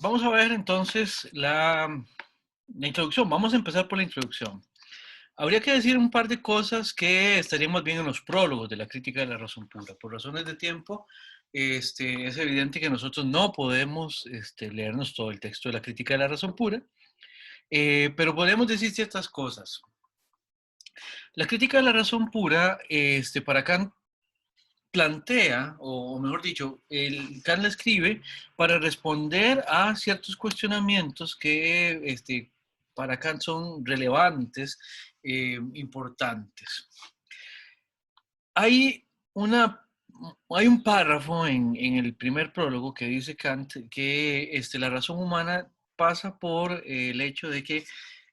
Vamos a ver entonces la introducción. Vamos a empezar por la introducción. Habría que decir un par de cosas que estarían más bien en los prólogos de la crítica de la razón pura. Por razones de tiempo, es evidente que nosotros no podemos leernos todo el texto de la crítica de la razón pura, pero podemos decir ciertas cosas. La crítica de la razón pura, para Kant, plantea, o mejor dicho, Kant la escribe para responder a ciertos cuestionamientos que para Kant son relevantes, importantes. Hay, una, hay un párrafo en el primer prólogo que dice Kant que la razón humana pasa por el hecho de que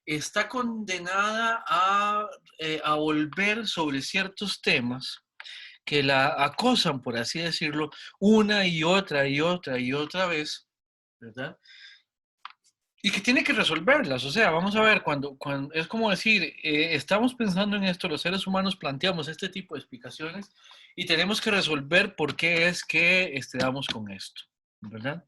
está condenada a volver sobre ciertos temas que la acosan, por así decirlo, una y otra y otra y otra vez, ¿verdad? Y que tiene que resolverlas. O sea, vamos a ver, cuando es como decir, estamos pensando en esto, los seres humanos planteamos este tipo de explicaciones y tenemos que resolver por qué es que damos con esto, ¿verdad?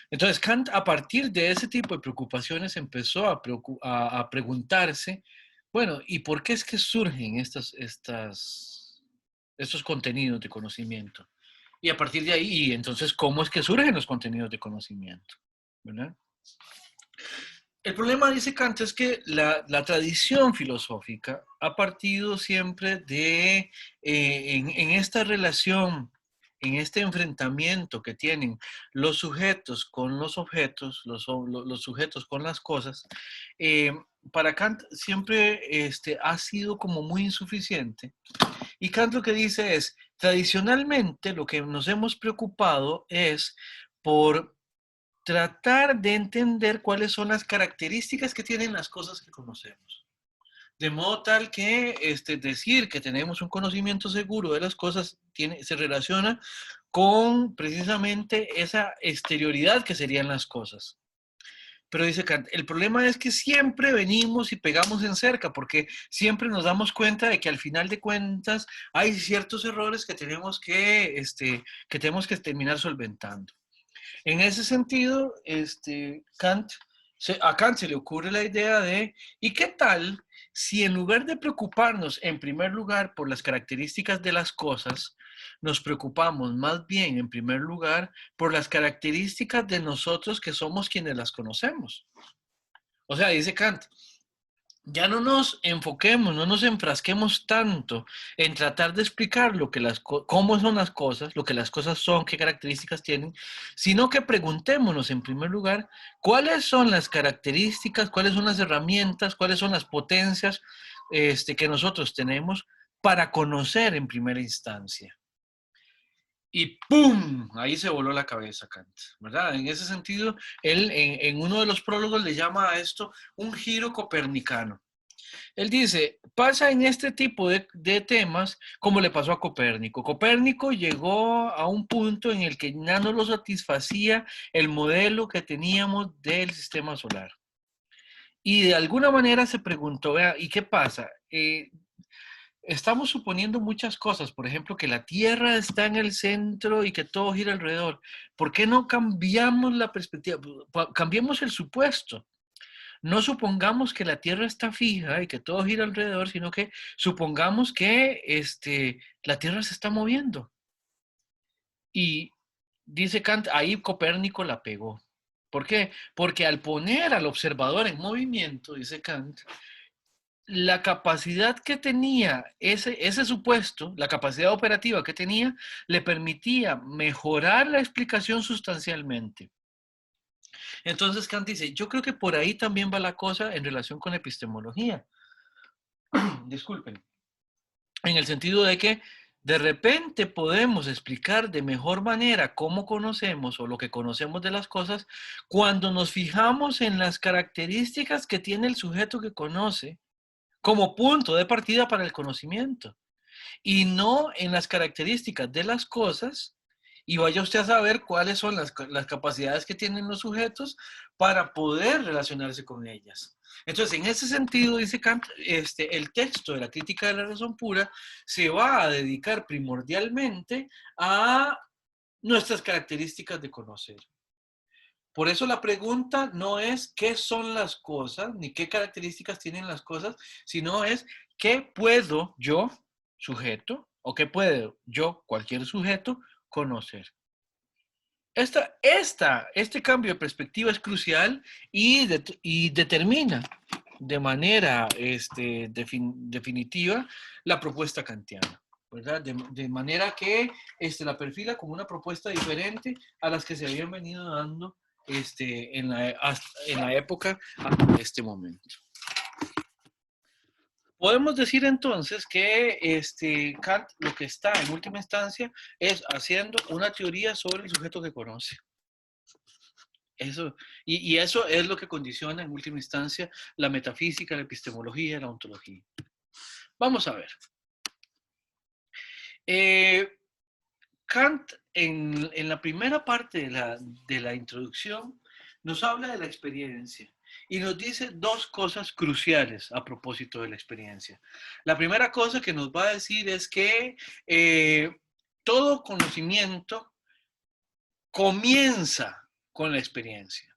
Entonces, Kant, a partir de ese tipo de preocupaciones, empezó a preguntarse, bueno, ¿y por qué es que surgen estos contenidos de conocimiento? Y a partir de ahí, entonces, ¿cómo es que surgen los contenidos de conocimiento? ¿Verdad? El problema, dice Kant, es que la tradición filosófica ha partido siempre en esta relación, en este enfrentamiento que tienen los sujetos con los objetos, los sujetos con las cosas, eh, para Kant siempre ha sido como muy insuficiente. Y Kant lo que dice es, tradicionalmente lo que nos hemos preocupado es por tratar de entender cuáles son las características que tienen las cosas que conocemos. De modo tal que decir que tenemos un conocimiento seguro de las cosas se relaciona con precisamente esa exterioridad que serían las cosas. Pero dice Kant, el problema es que siempre venimos y pegamos en cerca, porque siempre nos damos cuenta de que al final de cuentas hay ciertos errores que tenemos que terminar solventando. En ese sentido, a Kant se le ocurre la idea de, ¿y qué tal si en lugar de preocuparnos en primer lugar por las características de las cosas, nos preocupamos más bien en primer lugar por las características de nosotros que somos quienes las conocemos? O sea, dice Kant, ya no nos enfoquemos, no nos enfrasquemos tanto en tratar de explicar cómo son las cosas, lo que las cosas son, qué características tienen, sino que preguntémonos en primer lugar cuáles son las características, cuáles son las herramientas, cuáles son las potencias que nosotros tenemos para conocer en primera instancia. Y ¡pum! Ahí se voló la cabeza Kant, ¿verdad? En ese sentido, él en uno de los prólogos le llama a esto un giro copernicano. Él dice, pasa en este tipo de temas como le pasó a Copérnico. Copérnico llegó a un punto en el que ya no lo satisfacía el modelo que teníamos del sistema solar. Y de alguna manera se preguntó, vea, ¿y qué pasa? Estamos suponiendo muchas cosas, por ejemplo, que la Tierra está en el centro y que todo gira alrededor. ¿Por qué no cambiamos la perspectiva? Cambiemos el supuesto. No supongamos que la Tierra está fija y que todo gira alrededor, sino que supongamos que la Tierra se está moviendo. Y dice Kant, ahí Copérnico la pegó. ¿Por qué? Porque al poner al observador en movimiento, dice Kant, la capacidad que tenía ese supuesto, la capacidad operativa que tenía, le permitía mejorar la explicación sustancialmente. Entonces Kant dice, yo creo que por ahí también va la cosa en relación con la epistemología. Disculpen. En el sentido de que de repente podemos explicar de mejor manera cómo conocemos o lo que conocemos de las cosas cuando nos fijamos en las características que tiene el sujeto que conoce como punto de partida para el conocimiento y no en las características de las cosas, y vaya usted a saber cuáles son las capacidades que tienen los sujetos para poder relacionarse con ellas. Entonces, en ese sentido, dice Kant, el texto de la crítica de la razón pura se va a dedicar primordialmente a nuestras características de conocer. Por eso la pregunta no es qué son las cosas, ni qué características tienen las cosas, sino es qué puedo yo, sujeto, o qué puedo yo, cualquier sujeto, conocer. Este cambio de perspectiva es crucial y determina de manera definitiva la propuesta kantiana, ¿verdad? De manera que la perfila como una propuesta diferente a las que se habían venido dando en la época hasta este momento. Podemos decir entonces que Kant lo que está en última instancia es haciendo una teoría sobre el sujeto que conoce. Eso, y eso es lo que condiciona en última instancia la metafísica, la epistemología y la ontología. Vamos a ver. Kant en la primera parte de la introducción nos habla de la experiencia y nos dice dos cosas cruciales a propósito de la experiencia. La primera cosa que nos va a decir es que todo conocimiento comienza con la experiencia.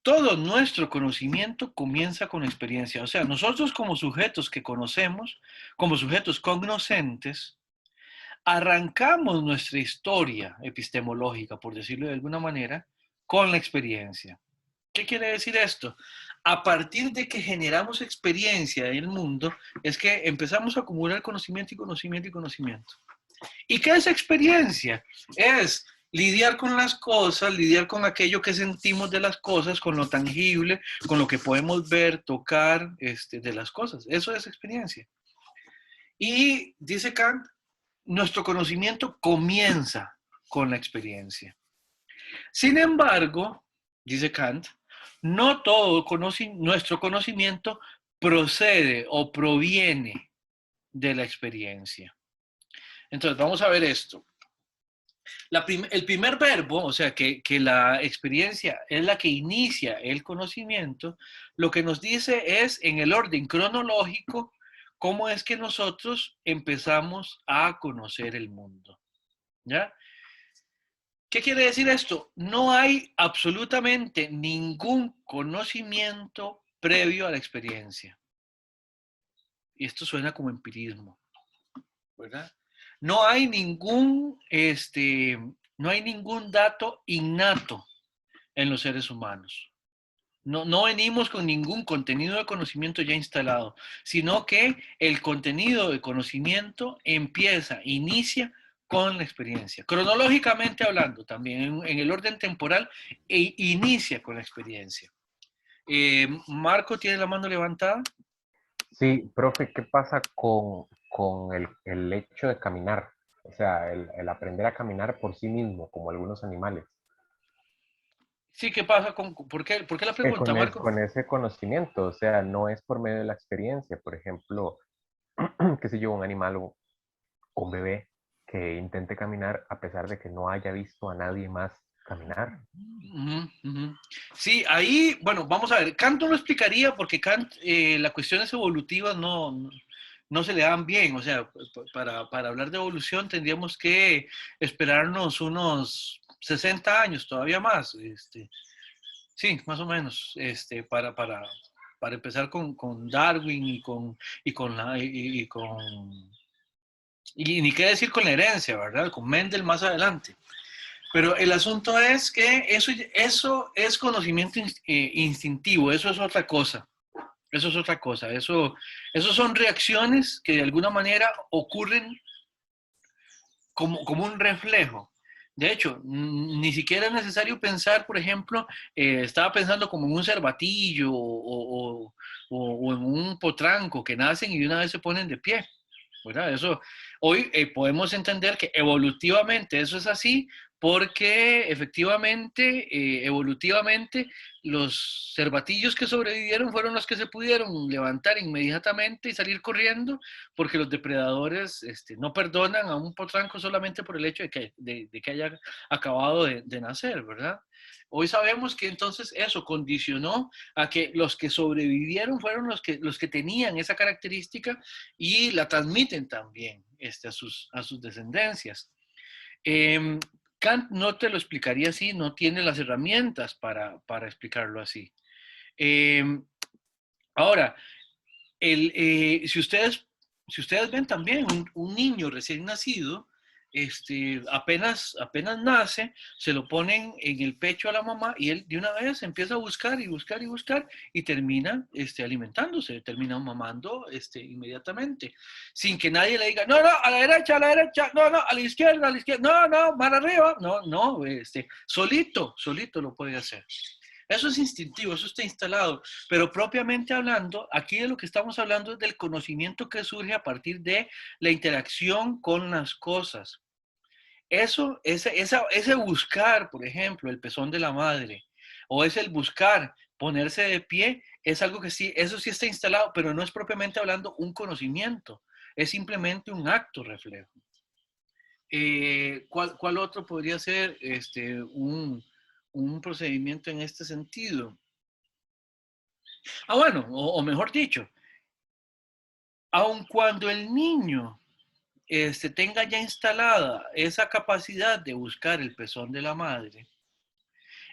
Todo nuestro conocimiento comienza con la experiencia. O sea, nosotros como sujetos que conocemos, como sujetos cognoscentes, arrancamos nuestra historia epistemológica, por decirlo de alguna manera, con la experiencia. ¿Qué quiere decir esto? A partir de que generamos experiencia en el mundo, es que empezamos a acumular conocimiento y conocimiento y conocimiento. ¿Y qué es experiencia? Es lidiar con las cosas, lidiar con aquello que sentimos de las cosas, con lo tangible, con lo que podemos ver, tocar de las cosas. Eso es experiencia. Y dice Kant, nuestro conocimiento comienza con la experiencia. Sin embargo, dice Kant, no todo nuestro conocimiento procede o proviene de la experiencia. Entonces, vamos a ver esto. El primer verbo, o sea, que la experiencia es la que inicia el conocimiento, lo que nos dice es en el orden cronológico cómo es que nosotros empezamos a conocer el mundo. ¿Ya? ¿Qué quiere decir esto? No hay absolutamente ningún conocimiento previo a la experiencia. Y esto suena como empirismo, ¿verdad? No hay no hay ningún dato innato en los seres humanos. No venimos con ningún contenido de conocimiento ya instalado, sino que el contenido de conocimiento inicia con la experiencia. Cronológicamente hablando, también en el orden temporal, inicia con la experiencia. Marco tiene la mano levantada. Sí, profe, ¿qué pasa con el hecho de caminar? O sea, el aprender a caminar por sí mismo, como algunos animales. Sí, ¿qué pasa por qué la pregunta, Marco? Con ese conocimiento, o sea, no es por medio de la experiencia. Por ejemplo, qué sé yo, un animal o un bebé que intente caminar a pesar de que no haya visto a nadie más caminar. Uh -huh. Sí, ahí, bueno, vamos a ver, Kant no lo explicaría porque Kant, las cuestiones evolutivas no se le dan bien, o sea, para hablar de evolución tendríamos que esperarnos unos 60 años, todavía más, sí, más o menos, para empezar con Darwin y ni qué decir con la herencia, ¿verdad? Con Mendel más adelante. Pero el asunto es que eso es conocimiento instintivo, eso es otra cosa. Eso es otra cosa. Eso son reacciones que de alguna manera ocurren como un reflejo. De hecho, ni siquiera es necesario pensar, por ejemplo, estaba pensando como en un cervatillo o en un potranco que nacen y de una vez se ponen de pie. ¿Verdad? Eso, hoy podemos entender que evolutivamente eso es así porque efectivamente, evolutivamente, los cervatillos que sobrevivieron fueron los que se pudieron levantar inmediatamente y salir corriendo porque los depredadores no perdonan a un potranco solamente por el hecho de que haya acabado de nacer, ¿verdad? Hoy sabemos que entonces eso condicionó a que los que sobrevivieron fueron los que tenían esa característica y la transmiten también a sus descendencias. Kant no te lo explicaría así, no tiene las herramientas para explicarlo así. Eh, Ahora, si ustedes ven también un niño recién nacido, apenas nace, se lo ponen en el pecho a la mamá y él de una vez empieza a buscar y buscar y buscar y termina alimentándose, termina mamando inmediatamente, sin que nadie le diga, no, no, a la derecha, no, no, a la izquierda, no, no, para arriba, no, no, solito lo puede hacer. Eso es instintivo, eso está instalado, pero propiamente hablando, aquí de lo que estamos hablando es del conocimiento que surge a partir de la interacción con las cosas. Ese buscar, por ejemplo, el pezón de la madre, o es el buscar ponerse de pie, es algo que sí, eso sí está instalado, pero no es propiamente hablando un conocimiento, es simplemente un acto reflejo. ¿Cuál otro podría ser un procedimiento en este sentido? Bueno, o mejor dicho, aun cuando el niño tenga ya instalada esa capacidad de buscar el pezón de la madre,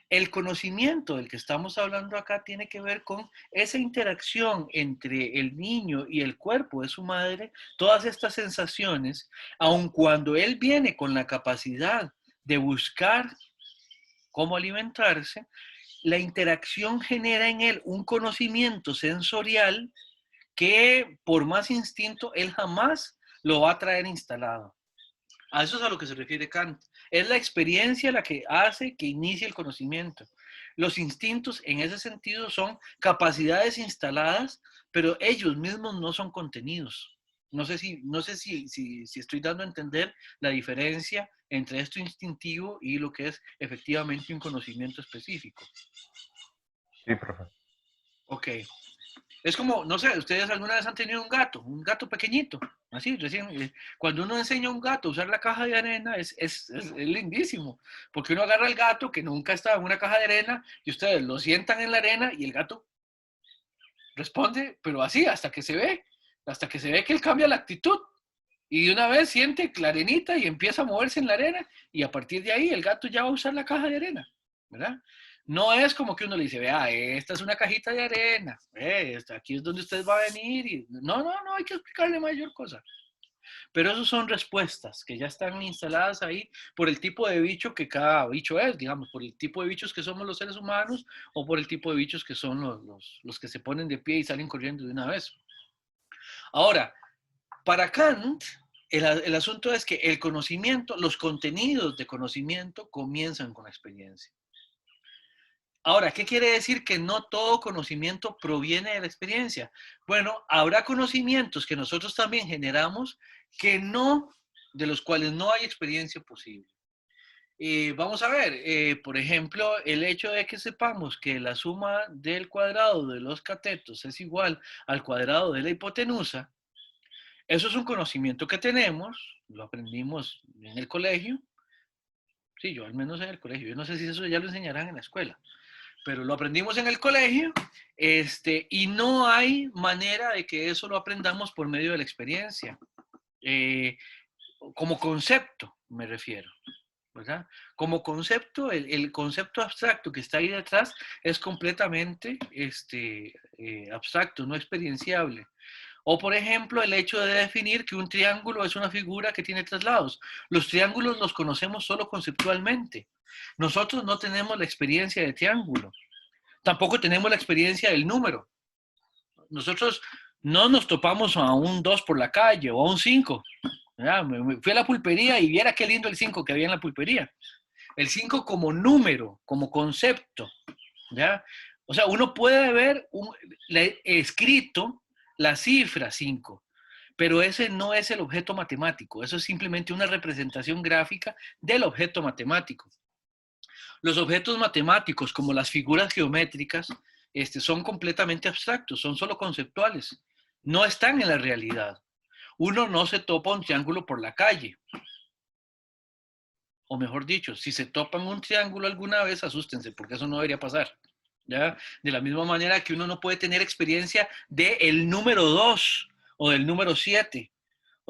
el conocimiento del que estamos hablando acá tiene que ver con esa interacción entre el niño y el cuerpo de su madre, todas estas sensaciones, aun cuando él viene con la capacidad de buscar cómo alimentarse, la interacción genera en él un conocimiento sensorial que por más instinto él jamás lo va a traer instalado. A eso es a lo que se refiere Kant. Es la experiencia la que hace que inicie el conocimiento. Los instintos en ese sentido son capacidades instaladas, pero ellos mismos no son contenidos. No sé si estoy dando a entender la diferencia entre esto instintivo y lo que es efectivamente un conocimiento específico. Sí, profe. Ok. Es como, no sé, ustedes alguna vez han tenido un gato pequeñito, así, recién. Cuando uno enseña a un gato a usar la caja de arena, es lindísimo, porque uno agarra al gato que nunca estaba en una caja de arena y ustedes lo sientan en la arena y el gato responde, pero así, hasta que se ve que él cambia la actitud. Y de una vez siente la arenita y empieza a moverse en la arena y a partir de ahí el gato ya va a usar la caja de arena, ¿verdad? No es como que uno le dice, vea, esta es una cajita de arena, aquí es donde usted va a venir. No, hay que explicarle mayor cosa. Pero esas son respuestas que ya están instaladas ahí por el tipo de bicho que cada bicho es, digamos, por el tipo de bichos que somos los seres humanos o por el tipo de bichos que son los que se ponen de pie y salen corriendo de una vez. Ahora, para Kant, el asunto es que el conocimiento, los contenidos de conocimiento comienzan con la experiencia. Ahora, ¿qué quiere decir que no todo conocimiento proviene de la experiencia? Bueno, habrá conocimientos que nosotros también generamos de los cuales no hay experiencia posible. Vamos a ver, por ejemplo, el hecho de que sepamos que la suma del cuadrado de los catetos es igual al cuadrado de la hipotenusa. Eso es un conocimiento que tenemos, lo aprendimos en el colegio. Sí, yo al menos en el colegio. Yo no sé si eso ya lo enseñarán en la escuela, pero lo aprendimos en el colegio, y no hay manera de que eso lo aprendamos por medio de la experiencia. Como concepto, me refiero, ¿verdad? Como concepto, el concepto abstracto que está ahí detrás es completamente abstracto, no experienciable. O, por ejemplo, el hecho de definir que un triángulo es una figura que tiene tres lados. Los triángulos los conocemos solo conceptualmente. Nosotros no tenemos la experiencia de triángulo. Tampoco tenemos la experiencia del número. Nosotros no nos topamos a un 2 por la calle o a un 5. Me fui a la pulpería y viera qué lindo el 5 que había en la pulpería. El 5 como número, como concepto. ¿Ya? O sea, uno puede ver escrito la cifra 5, pero ese no es el objeto matemático, eso es simplemente una representación gráfica del objeto matemático. Los objetos matemáticos, como las figuras geométricas, son completamente abstractos, son solo conceptuales, no están en la realidad. Uno no se topa un triángulo por la calle. O mejor dicho, si se topan un triángulo alguna vez, asústense, porque eso no debería pasar. ¿Ya? De la misma manera que uno no puede tener experiencia del número 2 o del número 7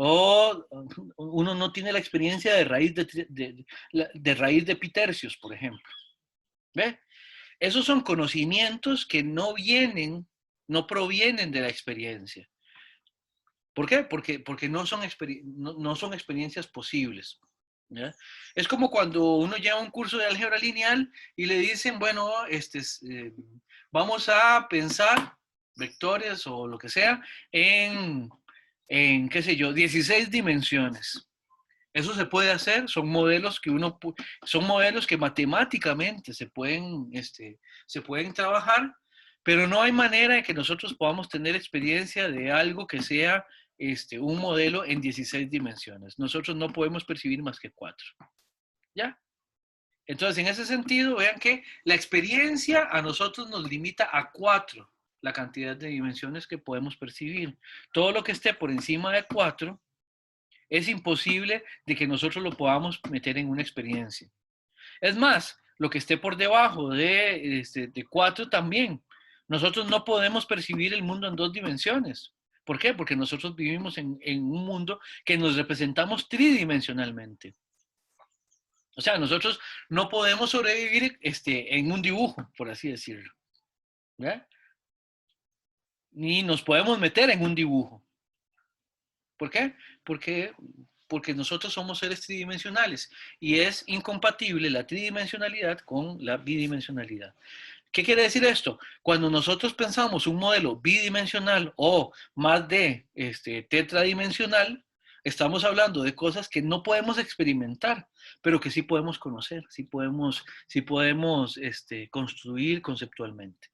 O uno no tiene la experiencia de raíz de raíz de pitercios, por ejemplo. ¿Ve? Esos son conocimientos que no provienen de la experiencia. ¿Por qué? Porque no son experiencias posibles. ¿Ya? Es como cuando uno lleva un curso de álgebra lineal y le dicen, bueno, vamos a pensar vectores o lo que sea qué sé yo, 16 dimensiones. Eso se puede hacer, son modelos que matemáticamente se pueden trabajar, pero no hay manera de que nosotros podamos tener experiencia de algo que sea un modelo en 16 dimensiones. Nosotros no podemos percibir más que 4. ¿Ya? Entonces, en ese sentido, vean que la experiencia a nosotros nos limita a 4 la cantidad de dimensiones que podemos percibir. Todo lo que esté por encima de 4 es imposible de que nosotros lo podamos meter en una experiencia. Es más, lo que esté por debajo de 4 también. Nosotros no podemos percibir el mundo en 2 dimensiones. ¿Por qué? Porque nosotros vivimos en un mundo que nos representamos tridimensionalmente. O sea, nosotros no podemos sobrevivir en un dibujo, por así decirlo. ¿Ya? Ni nos podemos meter en un dibujo. ¿Por qué? Porque nosotros somos seres tridimensionales y es incompatible la tridimensionalidad con la bidimensionalidad. ¿Qué quiere decir esto? Cuando nosotros pensamos un modelo bidimensional o más de tetradimensional, estamos hablando de cosas que no podemos experimentar, pero que sí podemos conocer, sí podemos construir conceptualmente.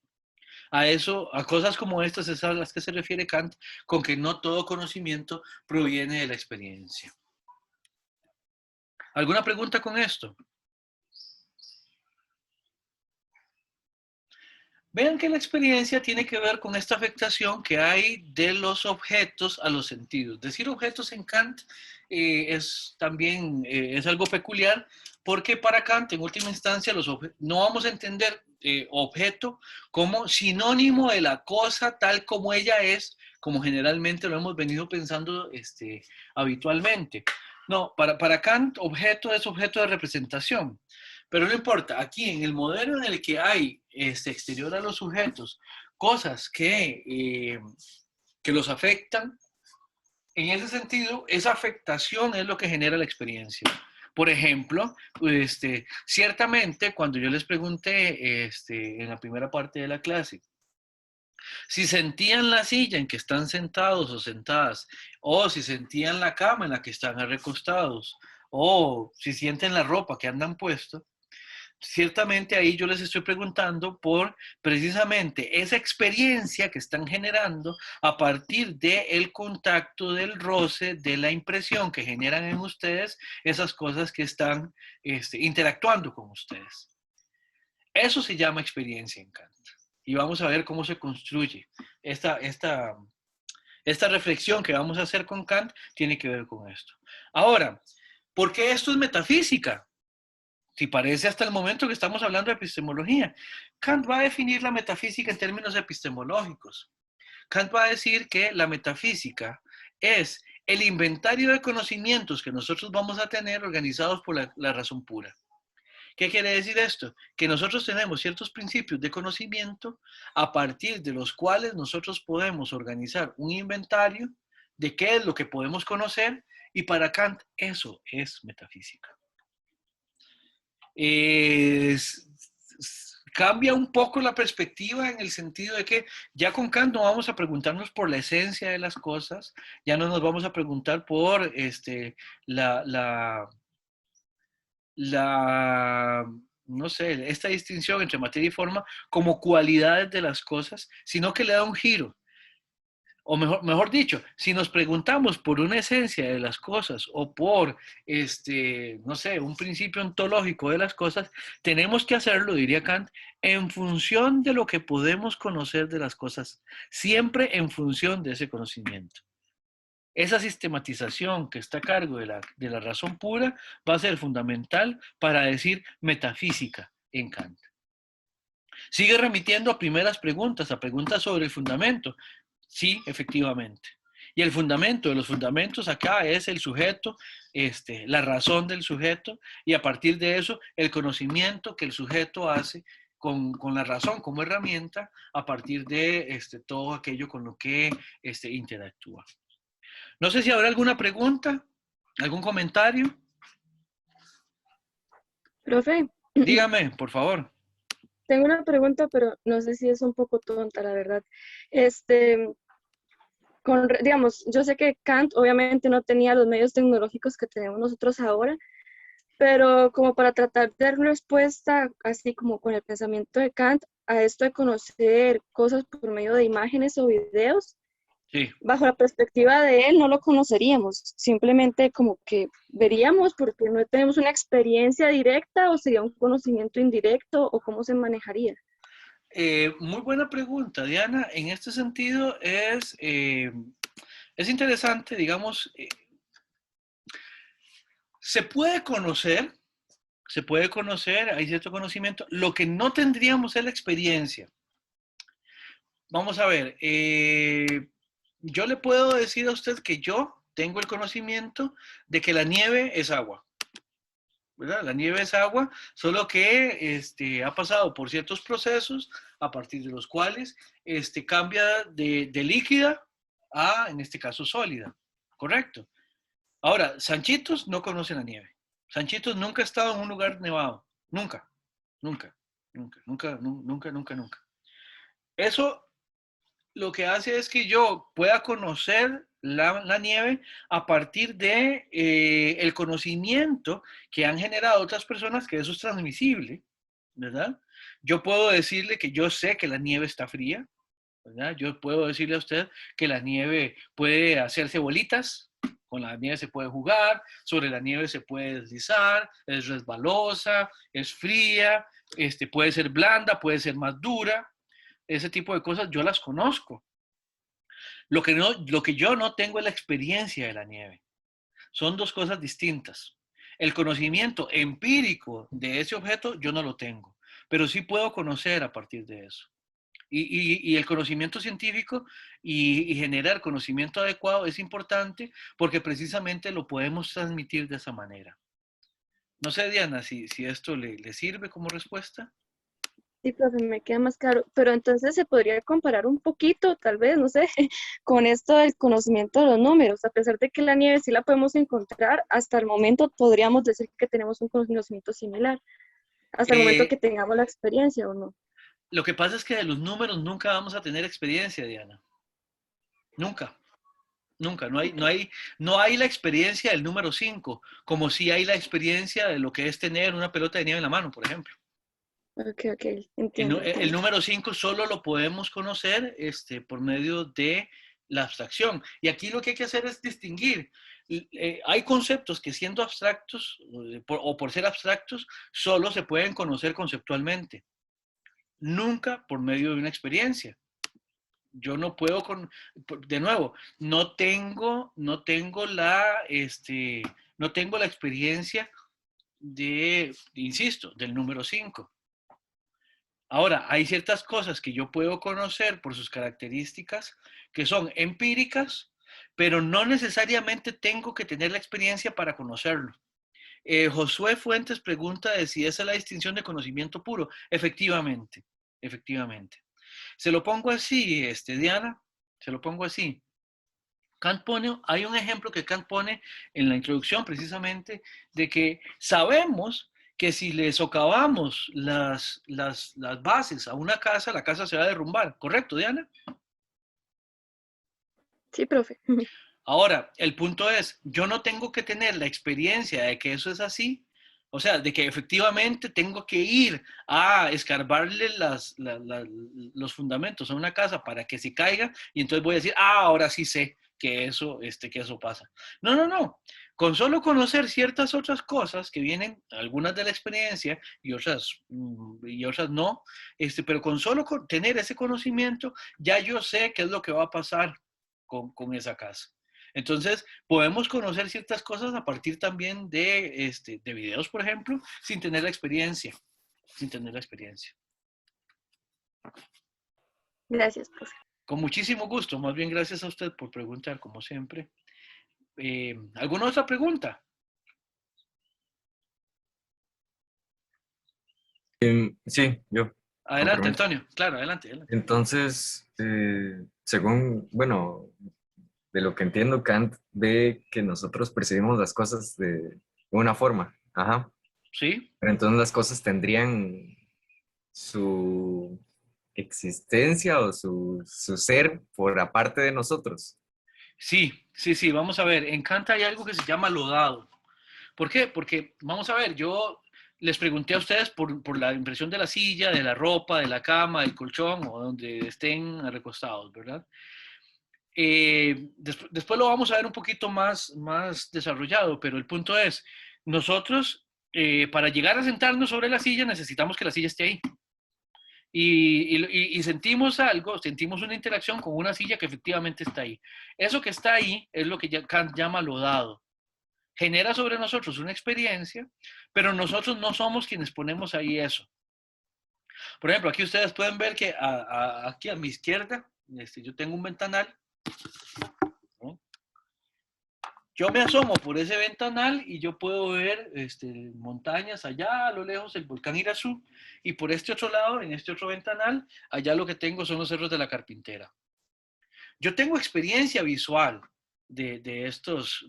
A cosas como estas es a las que se refiere Kant con que no todo conocimiento proviene de la experiencia. ¿Alguna pregunta con esto? Vean que la experiencia tiene que ver con esta afectación que hay de los objetos a los sentidos. Decir objetos en Kant es algo peculiar porque para Kant, en última instancia, no vamos a entender objeto como sinónimo de la cosa tal como ella es, como generalmente lo hemos venido pensando habitualmente. No, para Kant, objeto es objeto de representación. Pero no importa, aquí en el modelo en el que hay exterior a los sujetos, cosas que los afectan, en ese sentido, esa afectación es lo que genera la experiencia. Por ejemplo, ciertamente cuando yo les pregunté en la primera parte de la clase, si sentían la silla en que están sentados o sentadas, o si sentían la cama en la que están recostados, o si sienten la ropa que andan puesto, ciertamente ahí yo les estoy preguntando por precisamente esa experiencia que están generando a partir del contacto, del roce, de la impresión que generan en ustedes esas cosas que están interactuando con ustedes. Eso se llama experiencia en Kant. Y vamos a ver cómo se construye. Esta reflexión que vamos a hacer con Kant tiene que ver con esto. Ahora, ¿por qué esto es metafísica? Si parece hasta el momento que estamos hablando de epistemología. Kant va a definir la metafísica en términos epistemológicos. Kant va a decir que la metafísica es el inventario de conocimientos que nosotros vamos a tener organizados por la razón pura. ¿Qué quiere decir esto? Que nosotros tenemos ciertos principios de conocimiento a partir de los cuales nosotros podemos organizar un inventario de qué es lo que podemos conocer y para Kant eso es metafísica. Cambia un poco la perspectiva en el sentido de que ya con Kant no vamos a preguntarnos por la esencia de las cosas, ya no nos vamos a preguntar por no sé, esta distinción entre materia y forma como cualidades de las cosas, sino que le da un giro. O mejor dicho, si nos preguntamos por una esencia de las cosas o por, no sé, un principio ontológico de las cosas, tenemos que hacerlo, diría Kant, en función de lo que podemos conocer de las cosas, siempre en función de ese conocimiento. Esa sistematización que está a cargo de la razón pura va a ser fundamental para decir metafísica en Kant. Sigue remitiendo a primeras preguntas, a preguntas sobre el fundamento. Sí, efectivamente. Y el fundamento de los fundamentos acá es el sujeto, la razón del sujeto, y a partir de eso, el conocimiento que el sujeto hace con la razón como herramienta a partir de todo aquello con lo que interactúa. No sé si habrá alguna pregunta, algún comentario. Profe, Dígame, por favor. tengo una pregunta, pero no sé si es un poco tonta, la verdad. Este, digamos, yo sé que Kant obviamente no tenía los medios tecnológicos que tenemos nosotros ahora, pero como para tratar de dar respuesta, así como con el pensamiento de Kant, a esto de conocer cosas por medio de imágenes o videos, Sí. bajo la perspectiva de él no lo conoceríamos, simplemente como que veríamos porque no tenemos una experiencia directa o sería un conocimiento indirecto o cómo se manejaría. Muy buena pregunta, Diana. En este sentido es interesante, digamos, se puede conocer, hay cierto conocimiento, lo que no tendríamos es la experiencia. Vamos a ver, yo le puedo decir a usted que yo tengo el conocimiento de que la nieve es agua, ¿verdad? La nieve es agua, solo que ha pasado por ciertos procesos a partir de los cuales cambia de líquida a, en este caso, sólida, ¿correcto? Ahora, Sanchitos no conoce la nieve. Sanchitos nunca ha estado en un lugar nevado, nunca, nunca, nunca, nunca, nunca, nunca, nunca. Eso lo que hace es que yo pueda conocer la nieve a partir de el conocimiento que han generado otras personas, que eso es transmisible, ¿verdad? Yo puedo decirle que yo sé que la nieve está fría, ¿verdad? Yo puedo decirle a usted que la nieve puede hacerse bolitas, con la nieve se puede jugar, sobre la nieve se puede deslizar, es resbalosa, es fría, puede ser blanda, puede ser más dura, ese tipo de cosas yo las conozco. Lo que yo no tengo es la experiencia de la nieve. Son dos cosas distintas. El conocimiento empírico de ese objeto yo no lo tengo, pero sí puedo conocer a partir de eso. Y el conocimiento científico y generar conocimiento adecuado es importante porque precisamente lo podemos transmitir de esa manera. No sé, Diana, si esto le sirve como respuesta. Sí, profe, me queda más claro, pero entonces se podría comparar un poquito, tal vez, no sé, con esto del conocimiento de los números, a pesar de que la nieve sí la podemos encontrar, hasta el momento podríamos decir que tenemos un conocimiento similar, hasta el momento que Eh, tengamos la experiencia o no. lo que pasa es que de los números nunca vamos a tener experiencia, Diana. Nunca. Nunca, Ok, no hay la experiencia del número 5, como si hay la experiencia de lo que es tener una pelota de nieve en la mano, por ejemplo. ok, entiendo, El entiendo. número 5 solo lo podemos conocer por medio de la abstracción. Y aquí lo que hay que hacer es distinguir. Hay conceptos que siendo abstractos o por ser abstractos, solo se pueden conocer conceptualmente, nunca por medio de una experiencia. Yo no puedo de nuevo, no tengo la experiencia insisto, del número 5. Ahora, hay ciertas cosas que yo puedo conocer por sus características que son empíricas, pero no necesariamente tengo que tener la experiencia para conocerlo. Josué Fuentes pregunta de si esa es la distinción de conocimiento puro. Efectivamente, efectivamente. Se lo pongo así, Diana, se lo pongo así. Hay un ejemplo que Kant pone en la introducción precisamente de que sabemos que si le socavamos las bases a una casa, la casa se va a derrumbar. ¿Correcto, Diana? Sí, profe. Ahora, el punto es, yo no tengo que tener la experiencia de que eso es así, o sea, de que efectivamente tengo que ir a escarbarle los fundamentos a una casa para que se caiga y entonces voy a decir, ahora sí sé que eso pasa. No, no, no. Con solo conocer ciertas otras cosas que vienen, algunas de la experiencia y otras no, pero con solo tener ese conocimiento, ya yo sé qué es lo que va a pasar con esa casa. Entonces, podemos conocer ciertas cosas a partir también de videos, por ejemplo, sin tener la experiencia, sin tener la experiencia. Gracias, profe. Con muchísimo gusto. Más bien, gracias a usted por preguntar, como siempre. ¿Alguna otra pregunta? Sí, yo. Con Adelante, permiso. Antonio. Claro, adelante, adelante. Entonces, según, bueno, de lo que entiendo, Kant ve que nosotros percibimos las cosas de una forma. Ajá. Sí, Pero entonces las cosas tendrían su existencia o su ser por aparte de nosotros. sí, sí, sí. Vamos a ver. En Kant hay algo que se llama lo dado. ¿Por qué? Porque, vamos a ver, yo les pregunté a ustedes por la impresión de la silla, de la ropa, de la cama, del colchón o donde estén recostados, ¿verdad? Después lo vamos a ver un poquito más desarrollado, pero el punto es, nosotros para llegar a sentarnos sobre la silla necesitamos que la silla esté ahí. Y sentimos algo, sentimos una interacción con una silla que efectivamente está ahí. Eso que está ahí es lo que Kant llama lo dado. Genera sobre nosotros una experiencia, pero nosotros no somos quienes ponemos ahí eso. Por ejemplo, aquí ustedes pueden ver que aquí a mi izquierda, yo tengo un ventanal, ¿no? Yo me asomo por ese ventanal y yo puedo ver montañas allá a lo lejos, el volcán Irazú, y por este otro lado, en este otro ventanal, allá lo que tengo son los cerros de la Carpintera. Yo tengo experiencia visual de estas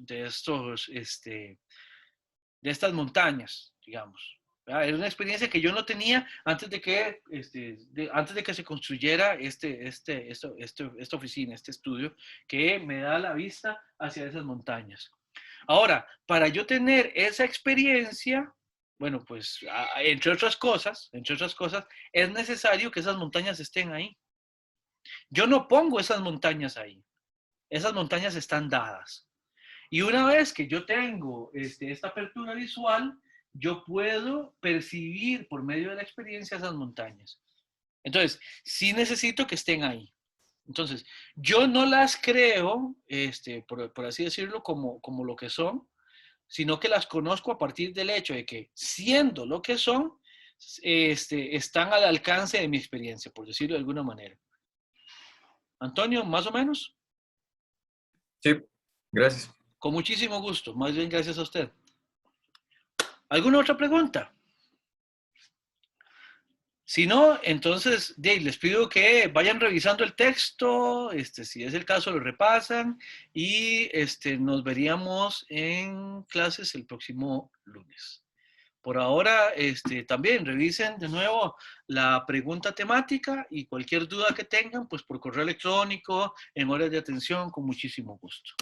montañas, digamos. ¿Verdad? Era una experiencia que yo no tenía antes de que se construyera esta oficina, este estudio, que me da la vista hacia esas montañas. Ahora, para yo tener esa experiencia, bueno, pues entre otras cosas, es necesario que esas montañas estén ahí. Yo no pongo esas montañas ahí. Esas montañas están dadas. Y una vez que yo tengo esta apertura visual, yo puedo percibir por medio de la experiencia esas montañas. Entonces, sí necesito que estén ahí. Entonces, yo no las creo, por así decirlo, como lo que son, sino que las conozco a partir del hecho de que, siendo lo que son, están al alcance de mi experiencia, por decirlo de alguna manera. Antonio, más o menos. Sí, gracias. Con muchísimo gusto. Más bien, gracias a usted. ¿Alguna otra pregunta? Si no, entonces les pido que vayan revisando el texto, si es el caso lo repasan y nos veríamos en clases el próximo lunes. Por ahora, también revisen de nuevo la pregunta temática y cualquier duda que tengan, pues por correo electrónico, en horas de atención, con muchísimo gusto.